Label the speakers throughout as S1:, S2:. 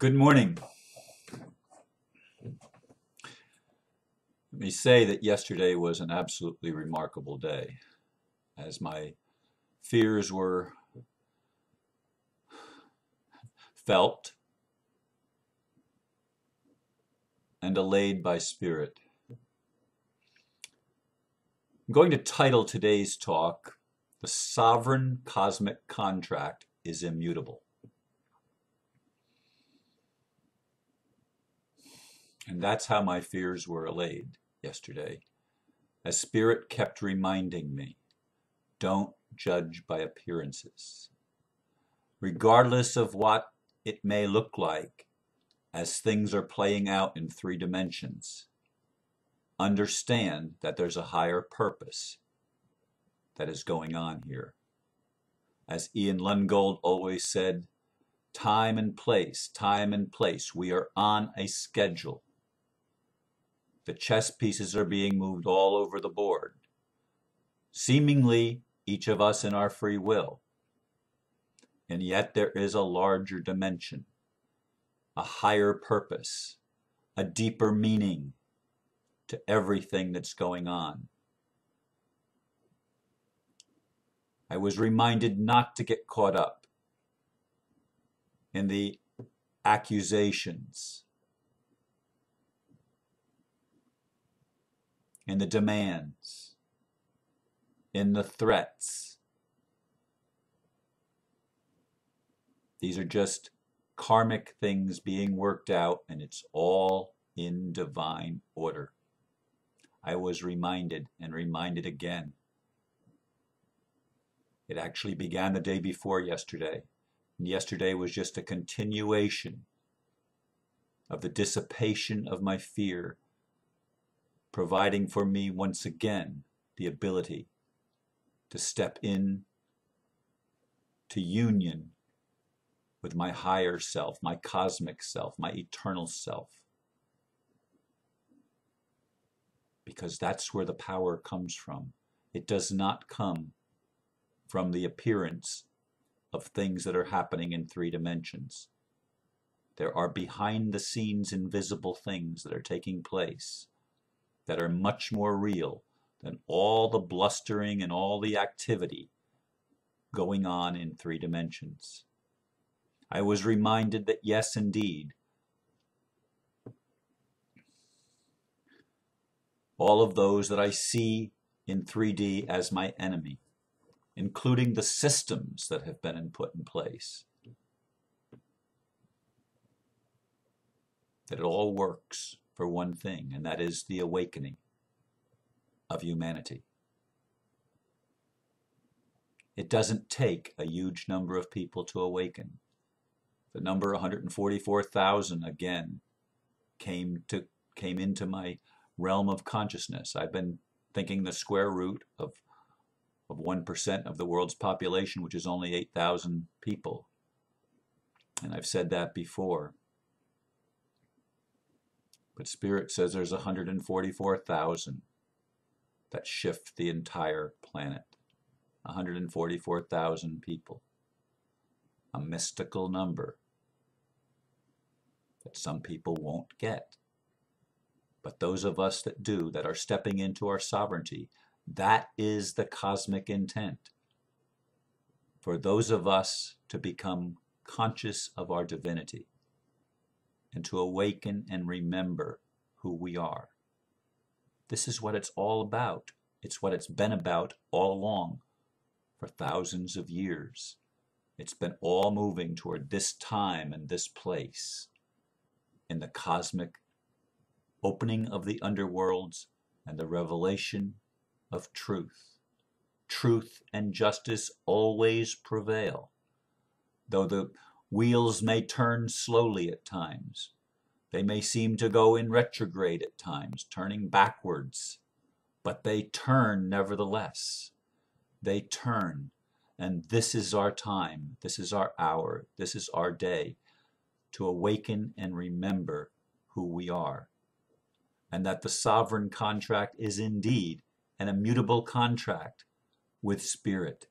S1: Good morning. Let me say that yesterday was an absolutely remarkable day, as my fears were felt and allayed by spirit. I'm going to title today's talk, "The Sovereign Cosmic Contract is Immutable." And that's how my fears were allayed yesterday, as Spirit kept reminding me, don't judge by appearances. Regardless of what it may look like as things are playing out in 3 dimensions, understand that there's a higher purpose that is going on here. As Ian Lungold always said, time and place, we are on a schedule. The chess pieces are being moved all over the board, seemingly each of us in our free will. And yet there is a larger dimension, a higher purpose, a deeper meaning to everything that's going on. I was reminded not to get caught up in the accusations, in the demands, in the threats. These are just karmic things being worked out, and it's all in divine order. I was reminded and reminded again. It actually began the day before yesterday. And yesterday was just a continuation of the dissipation of my fear, providing for me once again the ability to step in to union with my higher self, my cosmic self, my eternal self. Because that's where the power comes from. It does not come from the appearance of things that are happening in 3 dimensions. There are behind the scenes invisible things that are taking place that are much more real than all the blustering and all the activity going on in 3 dimensions. I was reminded that yes, indeed, all of those that I see in 3D as my enemy, including the systems that have been put in place, that it all works for one thing, and that is the awakening of humanity. It doesn't take a huge number of people to awaken. The number 144,000 again came into my realm of consciousness. I've been thinking the square root of 1% of the world's population, which is only 8,000 people. And I've said that before. But Spirit says there's 144,000 that shift the entire planet. 144,000 people. A mystical number that some people won't get. But those of us that do, that are stepping into our sovereignty, that is the cosmic intent. For those of us to become conscious of our divinity and to awaken and remember who we are. This is what it's all about. It's what it's been about all along for thousands of years. It's been all moving toward this time and this place in the cosmic opening of the underworlds and the revelation of truth. Truth and justice always prevail. Though the wheels may turn slowly at times, they may seem to go in retrograde at times, turning backwards, but they turn nevertheless. They turn, and this is our time, this is our hour, this is our day to awaken and remember who we are, and that the sovereign contract is indeed an immutable contract with Spirit,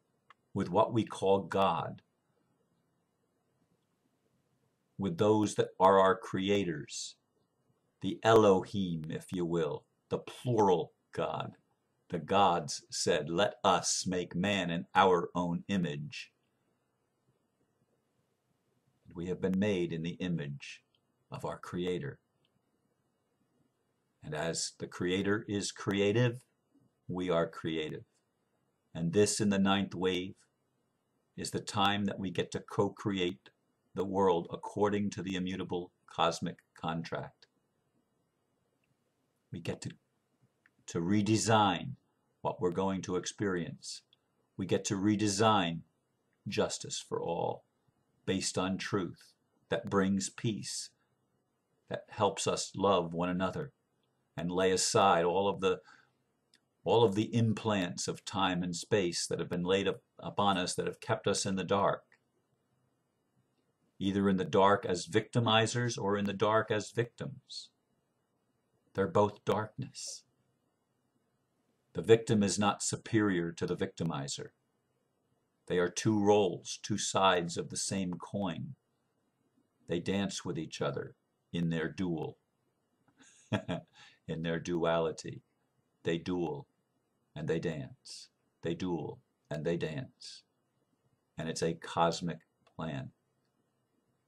S1: with what we call God. with those that are our creators, the Elohim, if you will, the plural God. The gods said, "Let us make man in our own image." We have been made in the image of our Creator. And as the Creator is creative, we are creative. And this, in the ninth wave, is the time that we get to co-create the world according to the immutable cosmic contract. We get to redesign what we're going to experience. We get to redesign justice for all based on truth that brings peace, that helps us love one another and lay aside all of the implants of time and space that have been laid upon us that have kept us in the dark, either in the dark as victimizers or in the dark as victims. They're both darkness. The victim is not superior to the victimizer. They are two roles, two sides of the same coin. They dance with each other in their duel, in their duality. They duel and they dance. They duel and they dance. And it's a cosmic plan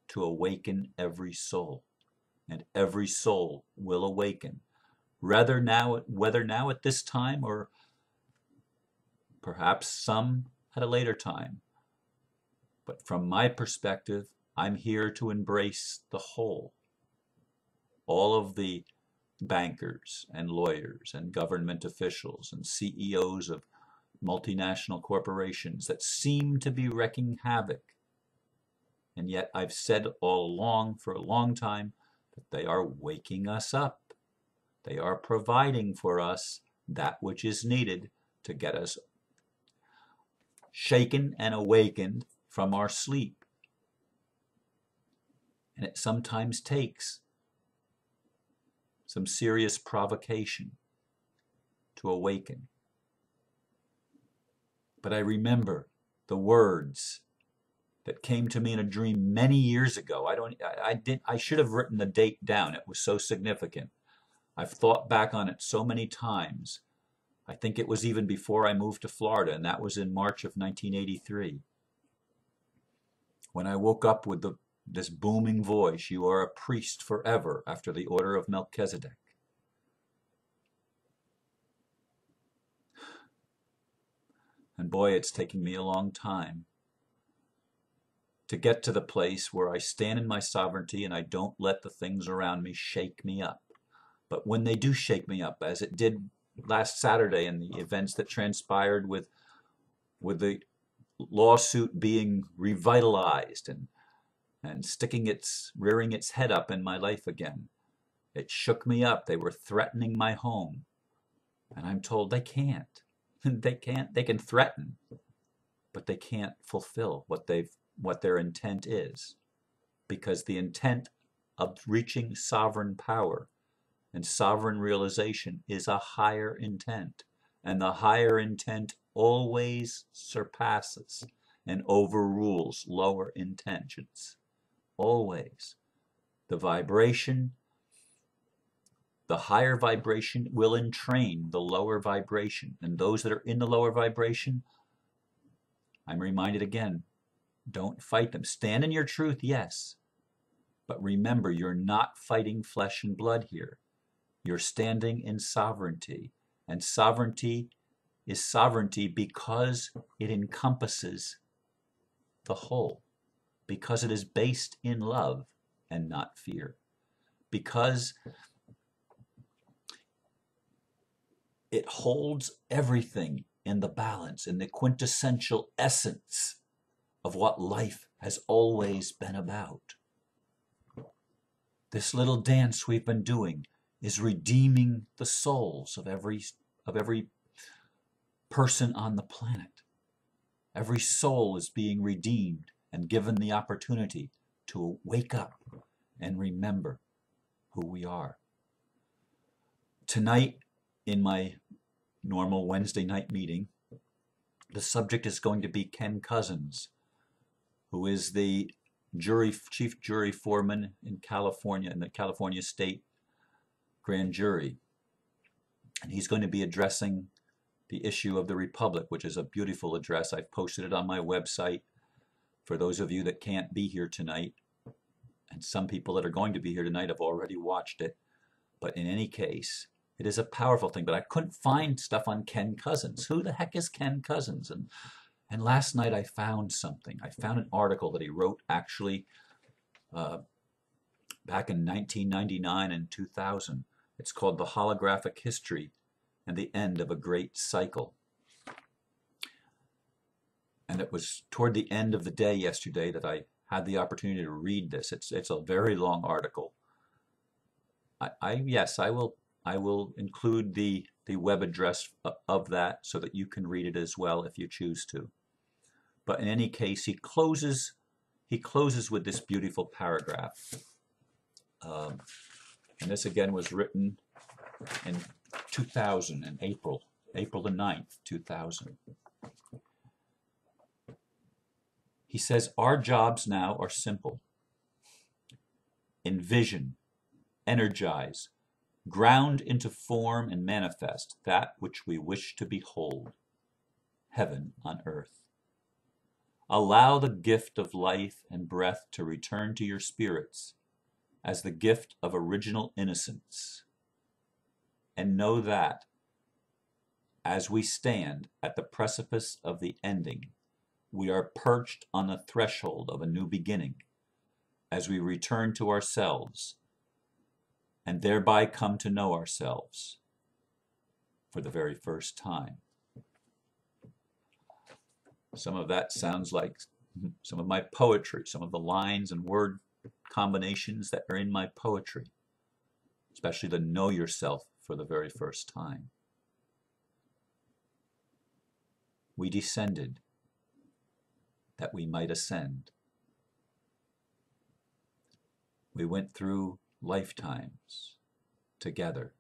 S1: to awaken every soul. And every soul will awaken, whether now at this time or perhaps some at a later time. But from my perspective, I'm here to embrace the whole. All of the bankers and lawyers and government officials and CEOs of multinational corporations that seem to be wreaking havoc. And yet I've said all along, for a long time, that they are waking us up. They are providing for us that which is needed to get us shaken and awakened from our sleep. And it sometimes takes some serious provocation to awaken. But I remember the words that came to me in a dream many years ago. I should have written the date down. It was so significant. I've thought back on it so many times. I think it was even before I moved to Florida, and that was in March of 1983. When I woke up with this booming voice, "You are a priest forever after the order of Melchizedek." And boy, it's taken me a long time to get to the place where I stand in my sovereignty and I don't let the things around me shake me up. But when they do shake me up, as it did last Saturday in the events that transpired with the lawsuit being revitalized and rearing its head up in my life again, it shook me up. They were threatening my home. And I'm told they can't. They can threaten, but they can't fulfill what their intent is, because the intent of reaching sovereign power and sovereign realization is a higher intent, and the higher intent always surpasses and overrules lower intentions. Always. The higher vibration will entrain the lower vibration, and those that are in the lower vibration, I'm reminded again, don't fight them. Stand in your truth, yes. But remember, you're not fighting flesh and blood here. You're standing in sovereignty. And sovereignty is sovereignty because it encompasses the whole. Because it is based in love and not fear. Because it holds everything in the balance, in the quintessential essence of what life has always been about. This little dance we've been doing is redeeming the souls of every person on the planet. Every soul is being redeemed and given the opportunity to wake up and remember who we are. Tonight, in my normal Wednesday night meeting, the subject is going to be Ken Cousins, who is the chief jury foreman in California, in the California State Grand Jury. And he's going to be addressing the issue of the Republic, which is a beautiful address. I've posted it on my website for those of you that can't be here tonight. And some people that are going to be here tonight have already watched it. But in any case, it is a powerful thing. But I couldn't find stuff on Ken Cousins. Who the heck is Ken Cousins? And last night I found something. I found an article that he wrote actually back in 1999 and 2000. It's called The Holographic History and the End of a Great Cycle. And it was toward the end of the day yesterday that I had the opportunity to read this. It's a very long article. Yes, I will include the web address of that so that you can read it as well if you choose to. But in any case, he closes with this beautiful paragraph. And this again was written in 2000, in April the 9th, 2000. He says, our jobs now are simple. Envision, energize, ground into form and manifest that which we wish to behold, heaven on earth. Allow the gift of life and breath to return to your spirits as the gift of original innocence. And know that as we stand at the precipice of the ending, we are perched on the threshold of a new beginning as we return to ourselves and thereby come to know ourselves for the very first time. Some of that sounds like some of my poetry, some of the lines and word combinations that are in my poetry, especially the know yourself for the very first time. We descended that we might ascend. We went through lifetimes together,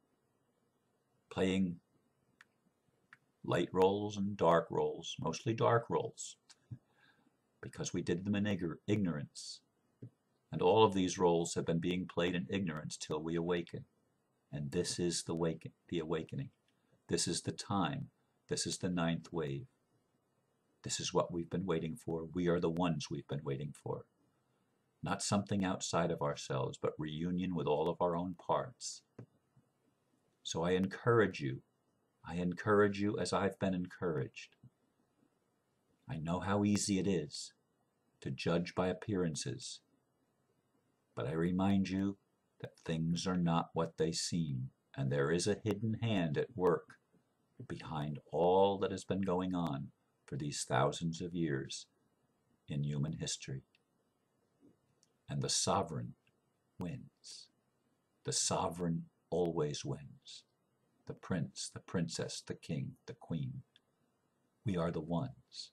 S1: playing light roles and dark roles, mostly dark roles, because we did them in ignorance. And all of these roles have been being played in ignorance till we awaken. And this is the awakening. This is the time. This is the ninth wave. This is what we've been waiting for. We are the ones we've been waiting for. Not something outside of ourselves, but reunion with all of our own parts. So I encourage you as I've been encouraged. I know how easy it is to judge by appearances, but I remind you that things are not what they seem, and there is a hidden hand at work behind all that has been going on for these thousands of years in human history. And the sovereign wins. The sovereign always wins. The prince, the princess, the king, the queen. We are the ones.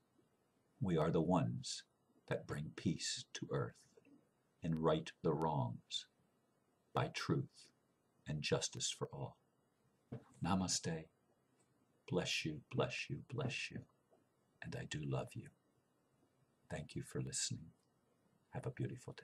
S1: We are the ones that bring peace to earth and right the wrongs by truth and justice for all. Namaste. Bless you, bless you, bless you. And I do love you. Thank you for listening. Have a beautiful day.